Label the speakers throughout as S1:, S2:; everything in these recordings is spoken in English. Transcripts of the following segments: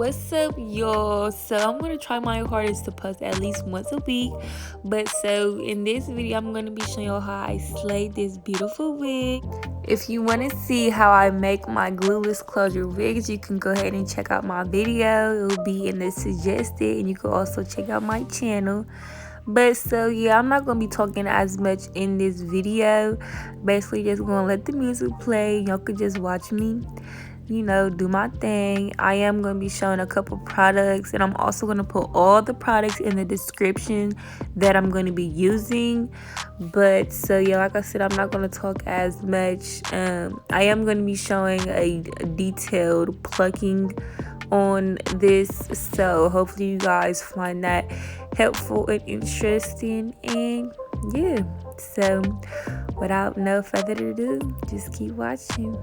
S1: What's up, y'all? So I'm gonna try my hardest to post at least once a week. But so in this video, I'm gonna be showing y'all how I slayed this beautiful wig. If you want to see how I make my glueless closure wigs, you can go ahead and check out my video. It will be in the suggested, and you can also check out my channel. But so yeah, I'm not gonna be talking as much in this video. Basically just gonna let the music play. Y'all could just watch me, do my thing. I am going to be showing a couple products, and I'm also going to put all the products in the description that I'm going to be using. But so yeah, like I said, I'm not going to talk as much. I am going to be showing a detailed plucking on this, so hopefully you guys find that helpful and interesting. And yeah, so without no further ado, just keep watching.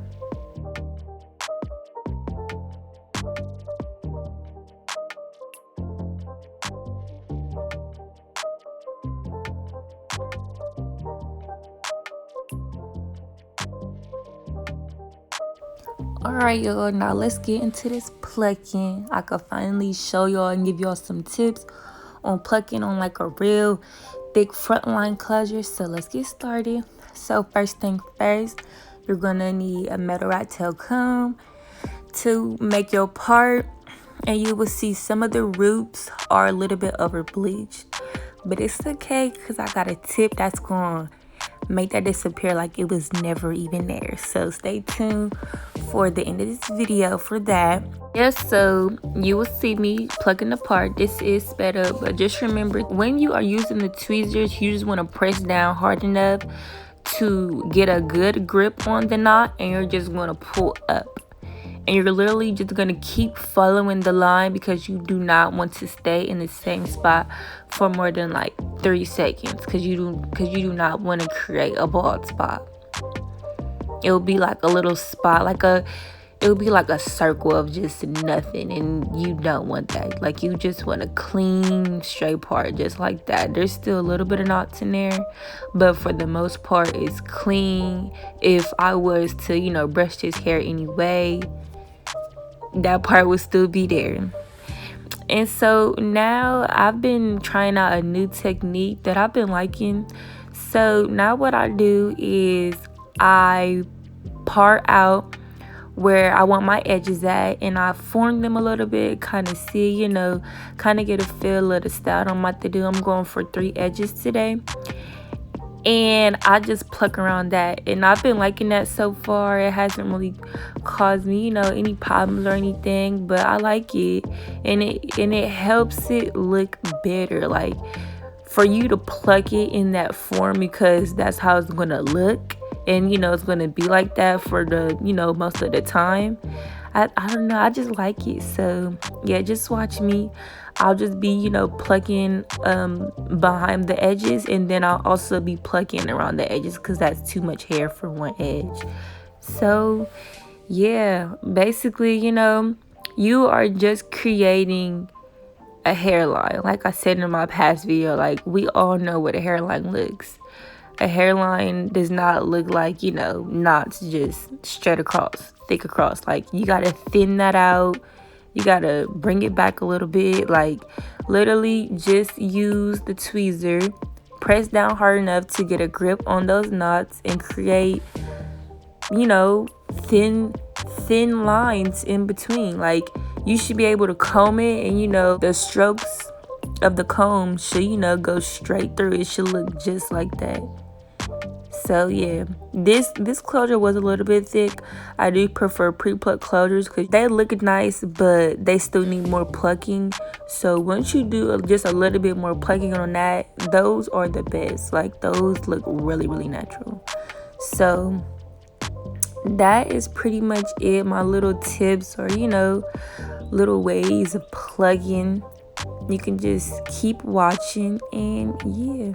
S1: Alright, y'all, now let's get into this plucking. I could finally show y'all and give y'all some tips on plucking on like a real big frontline closure. So let's get started. So first thing first, you're gonna need a metal rat tail comb to make your part, and you will see some of the roots are a little bit over bleached, but it's okay because I got a tip that's gonna make that disappear like it was never even there. So stay tuned for the end of this video for that. Yes, so you will see me plucking apart. This is sped up, but just remember, when you are using the tweezers, you just want to press down hard enough to get a good grip on the knot, and you're just going to pull up. And you're literally just going to keep following the line because you do not want to stay in the same spot for more than like 3 seconds, because you do not want to create a bald spot. It will be like a little spot, it will be like a circle of just nothing, and you don't want that. Like, you just want a clean straight part just like that. There's still a little bit of knots in there, but for the most part it's clean. If I was to brush his hair anyway, that part would still be there. And so now I've been trying out a new technique that I've been liking. So now what I do is I part out where I want my edges at, and I form them a little bit, kind of see, kind of get a feel of the style I'm about to do. I'm going for 3 edges today, and I just pluck around that, and I've been liking that so far. It hasn't really caused me any problems or anything, but I like it, and it helps it look better, like for you to pluck it in that form, because that's how it's gonna look, and it's gonna be like that for the most of the time. I don't know, I just like it. So yeah, just watch me. I'll just be plucking behind the edges, and then I'll also be plucking around the edges because that's too much hair for one edge. So yeah, basically you are just creating a hairline. Like I said in my past video, like, we all know what a hairline looks. A hairline does not look like knots just straight across, thick across. Like, you gotta thin that out, you gotta bring it back a little bit. Like, literally just use the tweezer, press down hard enough to get a grip on those knots, and create thin lines in between. Like, you should be able to comb it, and the strokes of the comb should go straight through. It should look just like that. So yeah, this closure was a little bit thick. I do prefer pre-pluck closures because they look nice, but they still need more plucking. So once you do just a little bit more plucking on that, those are the best. Like, those look really, really natural. So that is pretty much it. My little tips, or little ways of plugging. You can just keep watching, and yeah.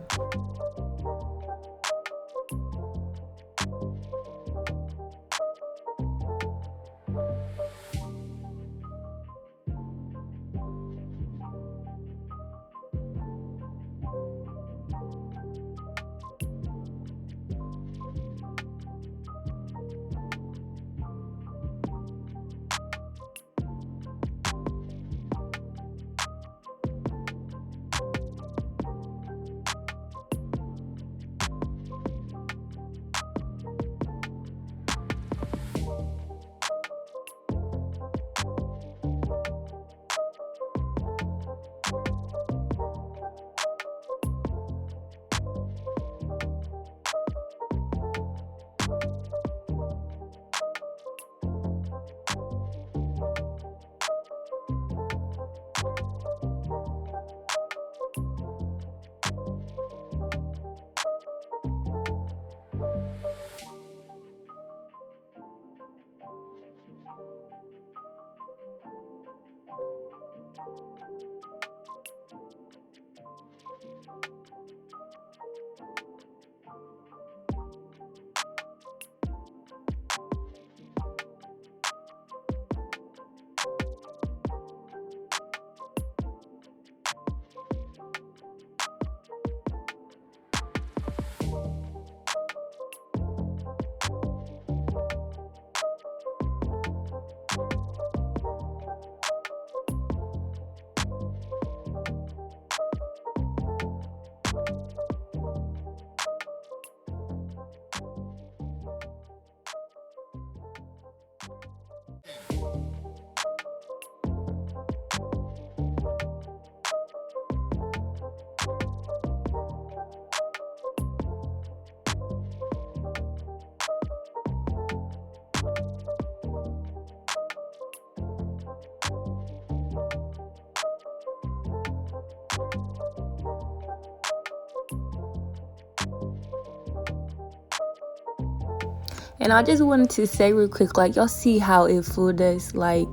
S1: And I just wanted to say real quick, like, y'all see how it fooled us, like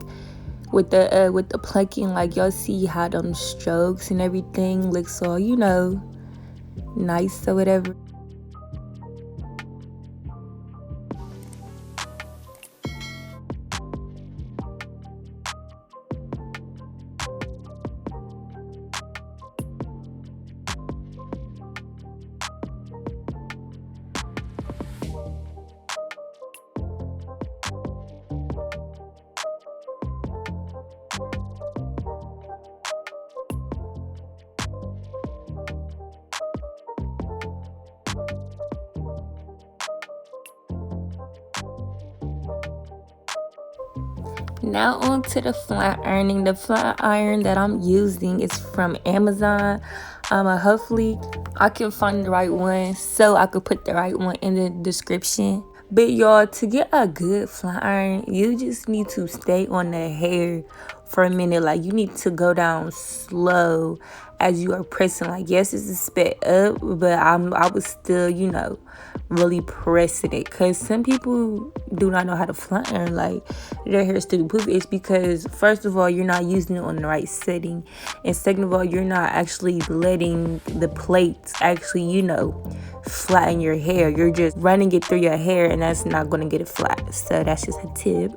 S1: with the plucking, like y'all see how them strokes and everything looks all, you know, nice or whatever. Now on to the flat ironing. The flat iron that I'm using is from Amazon. Hopefully I can find the right one so I could put the right one in the description. But y'all, to get a good flat iron, you just need to stay on the hair for a minute. Like, you need to go down slow as you are pressing. Like, yes, it's a sped up, but I was still, you know, really pressing it, because some people do not know how to flat iron. Like, their hair still poofy. It's because, first of all, you're not using it on the right setting, and second of all, you're not actually letting the plates actually, you know, flatten your hair. You're just running it through your hair, and that's not going to get it flat. So that's just a tip.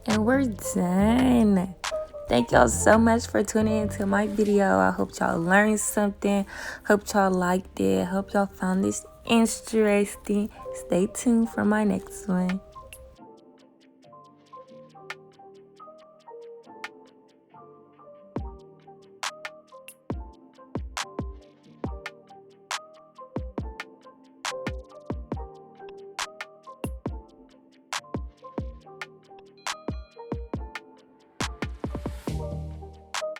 S1: And we're done. Thank y'all so much for tuning into my video. I hope y'all learned something. Hope y'all liked it. Hope y'all found this interesting. Stay tuned for my next one.